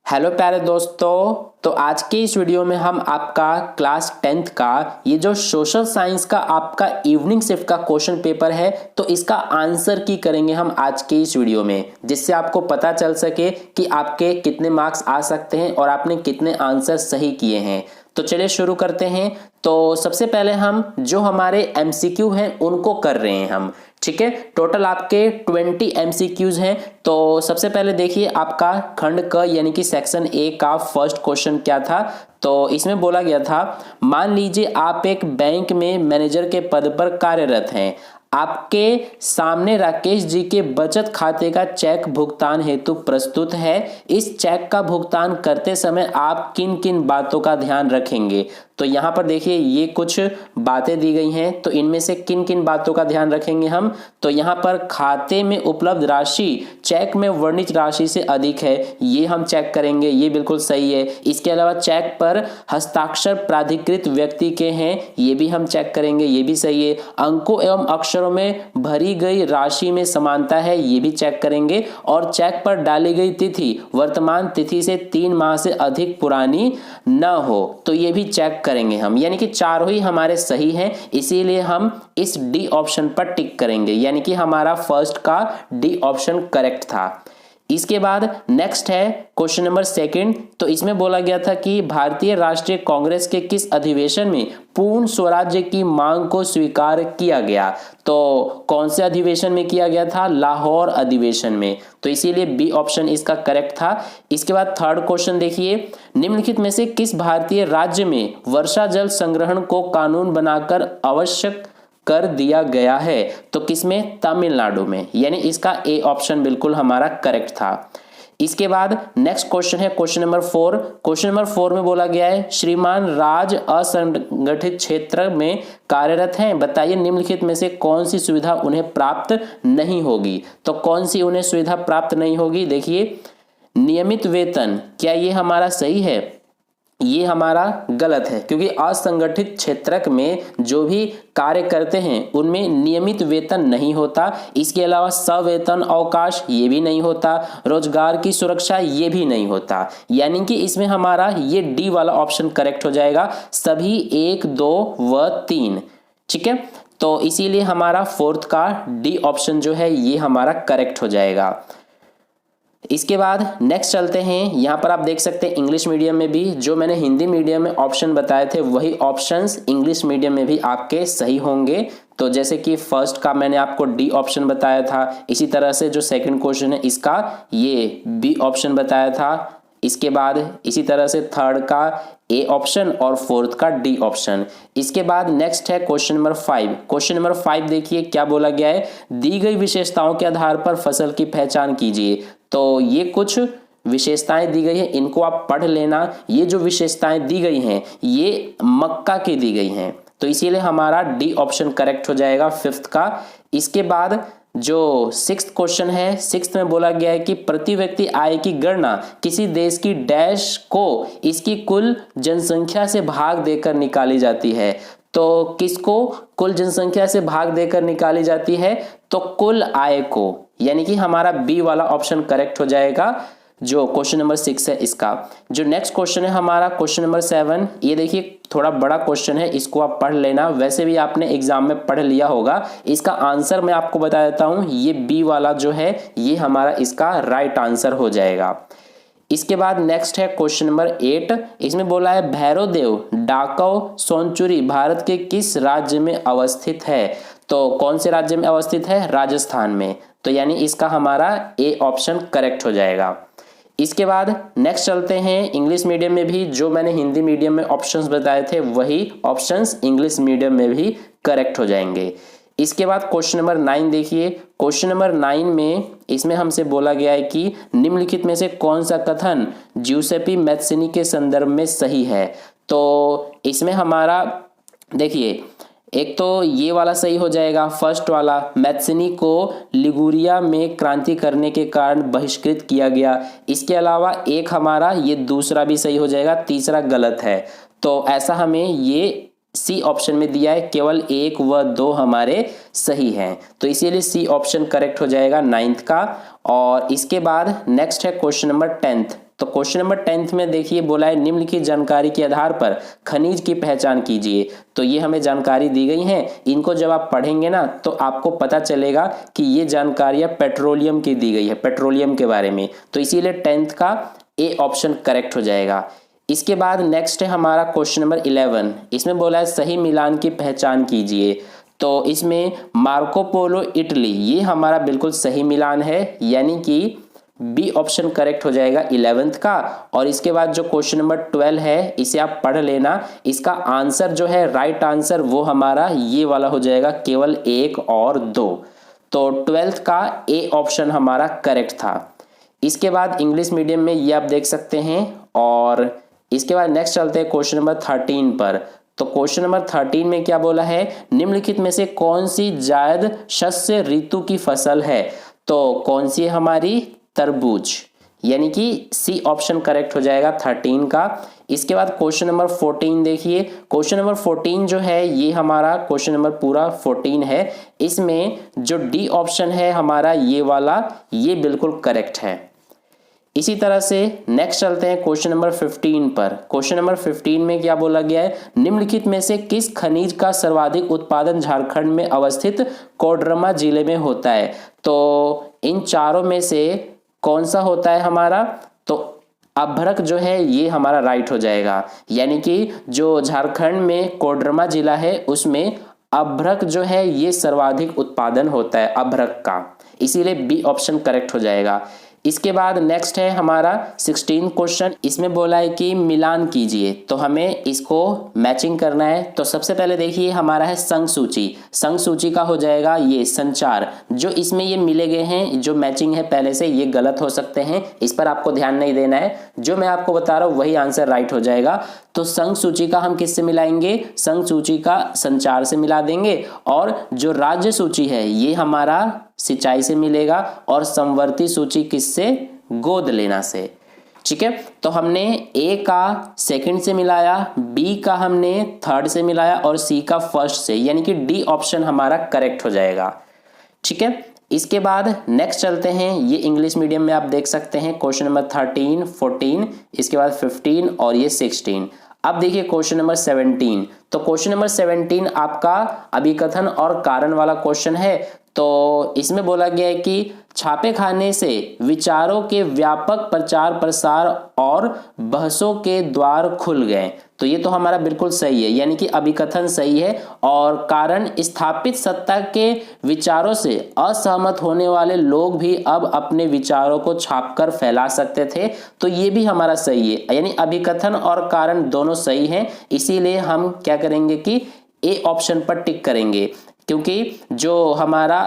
Hello प्यारे दोस्तों। तो आज के इस वीडियो में हम आपका क्लास 10th का ये जो सोशल साइंस का आपका इवनिंग शिफ्ट का क्वेश्चन पेपर है, तो इसका आंसर की करेंगे हम आज के इस वीडियो में, जिससे आपको पता चल सके कि आपके कितने मार्क्स आ सकते हैं और आपने कितने आंसर सही किए हैं। तो चलिए शुरू करते हैं। तो सबसे पहले हम जो हमारे एमसीक्यू हैं उनको कर रहे हैं हम, ठीक है। टोटल आपके 20 एमसीक्यूज हैं। तो सबसे पहले देखिए आपका खंड क यानी कि सेक्शन ए का फर्स्ट क्वेश्चन क्या था। तो इसमें बोला गया था, मान लीजिए आप एक बैंक में मैनेजर के पद पर कार्यरत हैं। आपके सामने राकेश जी के बचत खाते का चेक भुगतान हेतु प्रस्तुत है। इस चेक का भुगतान करते समय आप किन किन बातों का ध्यान रखेंगे। तो यहाँ पर देखिए ये कुछ बातें दी गई हैं, तो इनमें से किन किन बातों का ध्यान रखेंगे हम। तो यहाँ पर खाते में उपलब्ध राशि चेक में वर्णित राशि से अधिक है, ये हम चेक करेंगे, ये बिल्कुल सही है। इसके अलावा चेक पर हस्ताक्षर प्राधिकृत व्यक्ति के हैं, ये भी हम चेक करेंगे, ये भी सही है। अंकों एवं अक्षरों में भरी गई राशि में समानता है, ये भी चेक करेंगे। और चेक पर डाली गई तिथि वर्तमान तिथि से 3 माह से अधिक पुरानी न हो, तो ये भी चेक करेंगे हम। यानी कि चारों ही हमारे सही हैं, इसीलिए हम इस डी ऑप्शन पर टिक करेंगे, यानी कि हमारा फर्स्ट का डी ऑप्शन करेक्ट था। इसके बाद नेक्स्ट है क्वेश्चन नंबर 2। तो इसमें बोला गया था कि भारतीय राष्ट्रीय कांग्रेस के किस अधिवेशन में पूर्ण स्वराज्य की मांग को स्वीकार किया गया। तो कौन से अधिवेशन में किया गया था? लाहौर अधिवेशन में। तो इसीलिए बी ऑप्शन इसका करेक्ट था। इसके बाद थर्ड क्वेश्चन देखिए, निम्नलिखित में से किस भारतीय राज्य में वर्षा जल संग्रहण को कानून बनाकर आवश्यक कर दिया गया है। तो किसमें? तमिलनाडु में, यानी इसका ए ऑप्शन बिल्कुल हमारा करेक्ट था। इसके बाद नेक्स्ट क्वेश्चन है क्वेश्चन नंबर 4। क्वेश्चन नंबर 4 में बोला गया है, श्रीमान राज असंगठित क्षेत्र में कार्यरत हैं, बताइए निम्नलिखित में से कौन सी सुविधा उन्हें प्राप्त नहीं होगी। तो कौन सी उन्हें सुविधा प्राप्त नहीं होगी? देखिए नियमित वेतन, क्या ये हमारा सही है? ये हमारा गलत है, क्योंकि असंगठित क्षेत्र में जो भी कार्य करते हैं उनमें नियमित वेतन नहीं होता। इसके अलावा सवेतन अवकाश ये भी नहीं होता, रोजगार की सुरक्षा ये भी नहीं होता। यानी कि इसमें हमारा ये डी वाला ऑप्शन करेक्ट हो जाएगा, सभी 1, 2 व 3, ठीक है। तो इसीलिए हमारा फोर्थ का डी ऑप्शन जो है ये हमारा करेक्ट हो जाएगा। इसके बाद नेक्स्ट चलते हैं। यहाँ पर आप देख सकते हैं इंग्लिश मीडियम में भी जो मैंने हिंदी मीडियम में ऑप्शन बताए थे वही ऑप्शंस इंग्लिश मीडियम में भी आपके सही होंगे। तो जैसे कि फर्स्ट का मैंने आपको डी ऑप्शन बताया था, इसी तरह से जो सेकंड क्वेश्चन है इसका ये बी ऑप्शन बताया था। इसके बाद इसी तरह से थर्ड का ए ऑप्शन और फोर्थ का डी ऑप्शन। इसके बाद नेक्स्ट है क्वेश्चन नंबर 5। क्वेश्चन नंबर 5 देखिए क्या बोला गया है, दी गई विशेषताओं के आधार पर फसल की पहचान कीजिए। तो ये कुछ विशेषताएं दी गई है, इनको आप पढ़ लेना। ये जो विशेषताएं दी गई हैं ये मक्का की दी गई हैं, तो इसीलिए हमारा डी ऑप्शन करेक्ट हो जाएगा फिफ्थ का। इसके बाद जो 6th क्वेश्चन है, 6th में बोला गया है कि प्रति व्यक्ति आय की गणना किसी देश की डैश को इसकी कुल जनसंख्या से भाग देकर निकाली जाती है। तो किसको कुल जनसंख्या से भाग देकर निकाली जाती है? तो कुल आय को, यानी कि हमारा बी वाला ऑप्शन करेक्ट हो जाएगा जो क्वेश्चन नंबर 6 है इसका। जो नेक्स्ट क्वेश्चन है हमारा क्वेश्चन नंबर 7, ये देखिए थोड़ा बड़ा क्वेश्चन है, इसको आप पढ़ लेना, वैसे भी आपने एग्जाम में पढ़ लिया होगा। इसका आंसर मैं आपको बता देता हूं, ये बी वाला जो है ये हमारा इसका राइट आंसर हो जाएगा। इसके बाद नेक्स्ट है क्वेश्चन नंबर 8। इसमें बोला है भैरवदेव डाकऊ सोनचुरी भारत के किस राज्य में अवस्थित है। तो कौन से राज्य में अवस्थित है? राजस्थान में। तो यानी इसका हमारा ए ऑप्शन करेक्ट हो जाएगा। इसके बाद नेक्स्ट चलते हैं इंग्लिश मीडियम में भी जो मैंने हिंदी मीडियम में ऑप्शंस बताए थे वही ऑप्शंस इंग्लिश मीडियम में भी करेक्ट हो जाएंगे। इसके बाद क्वेश्चन नंबर 9 देखिए। क्वेश्चन नंबर 9 में इसमें हमसे बोला गया है कि निम्नलिखित में से कौन सा कथन ज्यूसेपी मैत्सिनी के संदर्भ में सही है। तो इसमें हमारा देखिए एक तो ये वाला सही हो जाएगा, फर्स्ट वाला, मैत्सिनी को लिगुरिया में क्रांति करने के कारण बहिष्कृत किया गया। इसके अलावा एक हमारा ये दूसरा भी सही हो जाएगा, तीसरा गलत है। तो ऐसा हमें ये सी ऑप्शन में दिया है, केवल 1 व 2 हमारे सही हैं, तो इसीलिए सी ऑप्शन करेक्ट हो जाएगा 9th का। और इसके बाद नेक्स्ट है क्वेश्चन नंबर 10th। तो क्वेश्चन नंबर 10th में देखिए बोला है निम्नलिखित जानकारी के आधार पर खनिज की पहचान कीजिए। तो ये हमें जानकारी दी गई हैं, इनको जब आप पढ़ेंगे ना तो आपको पता चलेगा कि ये जानकारियां पेट्रोलियम की दी गई है, पेट्रोलियम के बारे में। तो इसीलिए 10th का ए ऑप्शन करेक्ट हो जाएगा। इसके बाद नेक्स्ट है हमारा क्वेश्चन नंबर 11। इसमें बोला है सही मिलान की पहचान कीजिए। तो इसमें मार्को पोलो इटली, ये हमारा बिल्कुल सही मिलान है, यानी कि बी ऑप्शन करेक्ट हो जाएगा 11th का। और इसके बाद जो क्वेश्चन नंबर 12 है इसे आप पढ़ लेना, इसका आंसर जो है राइट आंसर वो हमारा ये वाला हो जाएगा, केवल 1 और 2। तो 12th का ए ऑप्शन हमारा करेक्ट था। इसके बाद इंग्लिश मीडियम में ये आप देख सकते हैं। और इसके बाद नेक्स्ट चलते हैं क्वेश्चन नंबर 13 पर। तो क्वेश्चन नंबर 13 में क्या बोला है, निम्नलिखित में से कौन सी जायद शस्य ऋतु की फसल है। तो कौन सी है हमारी, तरबूज, यानी कि सी ऑप्शन करेक्ट हो जाएगा 13 का। इसके बाद क्वेश्चन नंबर 14 देखिए, क्वेश्चन नंबर 14 जो है ये हमारा क्वेश्चन नंबर पूरा 14 है। इसमें जो डी ऑप्शन है हमारा ये वाला, ये बिल्कुल करेक्ट है। इसी तरह से नेक्स्ट चलते हैं क्वेश्चन नंबर 15 पर। क्वेश्चन नंबर 15 में क्या बोला गया है, निम्नलिखित में से किस खनिज का सर्वाधिक उत्पादन झारखंड में अवस्थित कोडरमा जिले में होता है। तो इन चारों में से कौन सा होता है हमारा, तो अभ्रक जो है ये हमारा राइट हो जाएगा, यानी कि जो झारखंड में कोडरमा जिला है उसमें अभ्रक जो है ये सर्वाधिक उत्पादन होता है अभ्रक का, इसीलिए बी ऑप्शन करेक्ट हो जाएगा। इसके बाद नेक्स्ट है हमारा 16 क्वेश्चन। इसमें बोला है कि मिलान कीजिए, तो हमें इसको मैचिंग करना है। तो सबसे पहले देखिए हमारा है संघ सूची, संघ सूची का हो जाएगा ये संचार। जो इसमें ये मिले गए हैं जो मैचिंग है पहले से, ये गलत हो सकते हैं, इस पर आपको ध्यान नहीं देना है। जो मैं आपको बता रहा हूँ वही आंसर राइट हो जाएगा। तो संघ सूची का हम किससे मिलाएंगे, संघ सूची का संचार से मिला देंगे। और जो राज्य सूची है ये हमारा सिंचाई से मिलेगा, और समवर्ती सूची किससे, गोद लेना से। ठीक है, तो हमने ए का सेकंड से मिलाया, बी का हमने थर्ड से मिलाया और सी का फर्स्ट से, यानी कि डी ऑप्शन हमारा करेक्ट हो जाएगा। ठीक है, इसके बाद नेक्स्ट चलते हैं, ये इंग्लिश मीडियम में आप देख सकते हैं क्वेश्चन नंबर 13, 14, इसके बाद 15 और ये 16। अब देखिए क्वेश्चन नंबर 17। तो क्वेश्चन नंबर 17 आपका अभिकथन और कारण वाला क्वेश्चन है। तो इसमें बोला गया है कि छापे खाने से विचारों के व्यापक प्रचार प्रसार और बहसों के द्वार खुल गए। तो ये तो हमारा बिल्कुल सही है, यानी कि अभिकथन सही है। और कारण, स्थापित सत्ता के विचारों से असहमत होने वाले लोग भी अब अपने विचारों को छापकर फैला सकते थे। तो ये भी हमारा सही है, यानी अभिकथन और कारण दोनों सही हैं। इसीलिए हम क्या करेंगे कि ए ऑप्शन पर टिक करेंगे, क्योंकि जो हमारा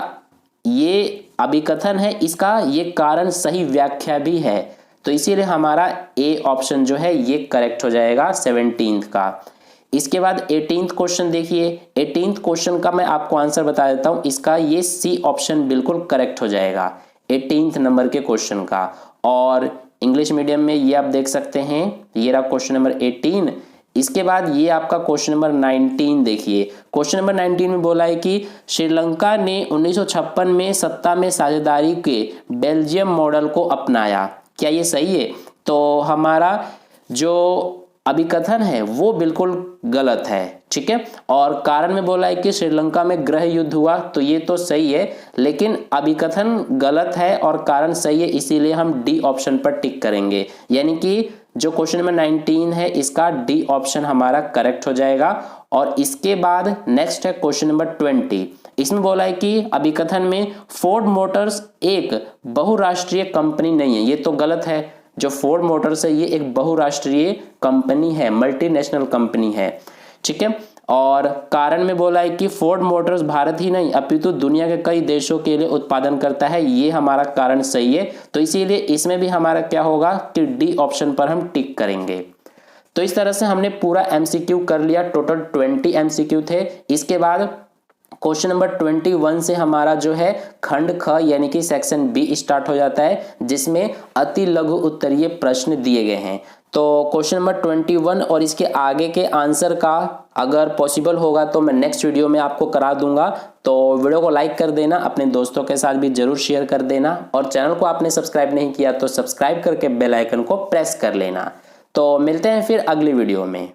ये अभिकथन है इसका ये कारण सही व्याख्या भी है। तो इसीलिए हमारा ए ऑप्शन जो है ये करेक्ट हो जाएगा 17th का। इसके बाद 18th क्वेश्चन देखिए, 18th क्वेश्चन का मैं आपको आंसर बता देता हूं, इसका ये सी ऑप्शन बिल्कुल करेक्ट हो जाएगा 18th नंबर के क्वेश्चन का। और इंग्लिश मीडियम में ये आप देख सकते हैं, ये रहा क्वेश्चन नंबर 18। इसके बाद ये आपका क्वेश्चन नंबर 19 देखिए। क्वेश्चन नंबर 19 में बोला है कि श्रीलंका ने 1956 में सत्ता में साझेदारी के बेल्जियम मॉडल को अपनाया, क्या ये सही है? तो हमारा जो अभिकथन है वो बिल्कुल गलत है। ठीक है, और कारण में बोला है कि श्रीलंका में गृह युद्ध हुआ, तो ये तो सही है, लेकिन अभिकथन गलत है और कारण सही है, इसीलिए हम डी ऑप्शन पर टिक करेंगे। यानी कि जो क्वेश्चन नंबर 19 है इसका डी ऑप्शन हमारा करेक्ट हो जाएगा। और इसके बाद नेक्स्ट है क्वेश्चन नंबर 20। इसमें बोला है कि अभिकथन में फोर्ड मोटर्स एक बहुराष्ट्रीय कंपनी नहीं है, ये तो गलत है। जो फोर्ड मोटर्स है ये एक बहुराष्ट्रीय कंपनी है, मल्टीनेशनल कंपनी है। ठीक है, और कारण में बोला है कि फोर्ड मोटर्स भारत ही नहीं अपितु दुनिया के कई देशों के लिए उत्पादन करता है, ये हमारा कारण सही है। तो इसीलिए इसमें भी हमारा क्या होगा कि डी ऑप्शन पर हम टिक करेंगे। तो इस तरह से हमने पूरा एमसीक्यू कर लिया, टोटल 20 एमसीक्यू थे। इसके बाद क्वेश्चन नंबर 21 से हमारा जो है खंड ख यानी कि सेक्शन बी स्टार्ट हो जाता है, जिसमें अति लघु उत्तरीय प्रश्न दिए गए हैं। तो क्वेश्चन नंबर 21 और इसके आगे के आंसर का अगर पॉसिबल होगा तो मैं नेक्स्ट वीडियो में आपको करा दूंगा। तो वीडियो को लाइक कर देना, अपने दोस्तों के साथ भी जरूर शेयर कर देना, और चैनल को आपने सब्सक्राइब नहीं किया तो सब्सक्राइब करके बेल आइकन को प्रेस कर लेना। तो मिलते हैं फिर अगली वीडियो में।